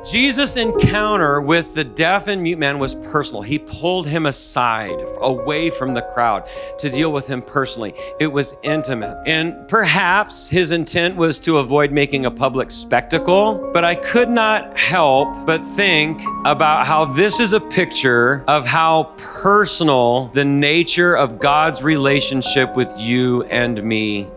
Jesus' encounter with the deaf and mute man was personal. He pulled him aside, away from the crowd, to deal with him personally. It was intimate. And perhaps his intent was to avoid making a public spectacle, but I could not help but think about how this is a picture of how personal the nature of God's relationship with you and me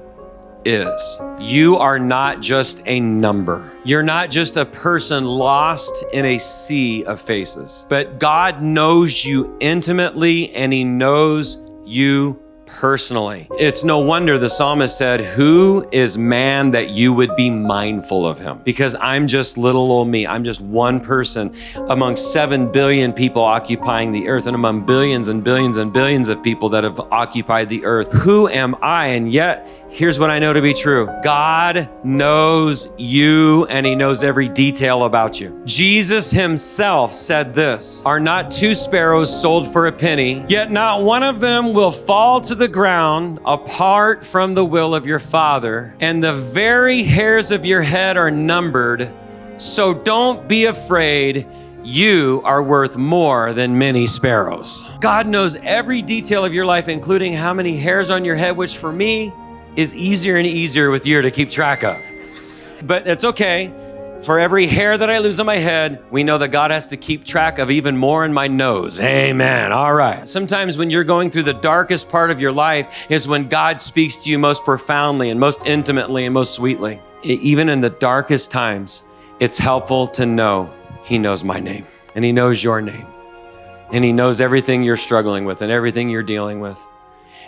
is. You are not just a number. You're not just a person lost in a sea of faces, but God knows you intimately and he knows you personally. It's no wonder the psalmist said, "Who is man that you would be mindful of him?" Because I'm just little old me. I'm just one person among 7 billion people occupying the earth and among billions and billions and billions of people that have occupied the earth. Who am I? And yet, here's what I know to be true. God knows you and he knows every detail about you. Jesus himself said this, "Are not 2 sparrows sold for a penny, yet not one of them will fall to the ground apart from the will of your Father, and the very hairs of your head are numbered. So don't be afraid. You are worth more than many sparrows." God knows every detail of your life, including how many hairs on your head, which for me is easier and easier with you to keep track of. But it's okay. For every hair that I lose on my head, we know that God has to keep track of even more in my nose. Amen. All right. Sometimes when you're going through the darkest part of your life is when God speaks to you most profoundly and most intimately and most sweetly. Even in the darkest times, it's helpful to know he knows my name and he knows your name and he knows everything you're struggling with and everything you're dealing with.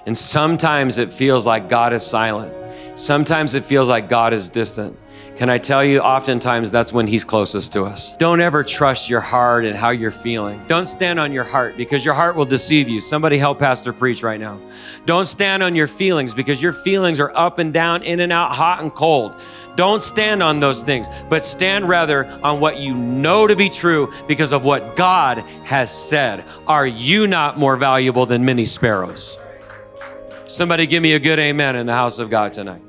And sometimes it feels like God is silent. Sometimes it feels like God is distant. Can I tell you, oftentimes that's when he's closest to us. Don't ever trust your heart and how you're feeling. Don't stand on your heart because your heart will deceive you. Somebody help Pastor preach right now. Don't stand on your feelings because your feelings are up and down, in and out, hot and cold. Don't stand on those things, but stand rather on what you know to be true because of what God has said. Are you not more valuable than many sparrows? Somebody give me a good amen in the house of God tonight.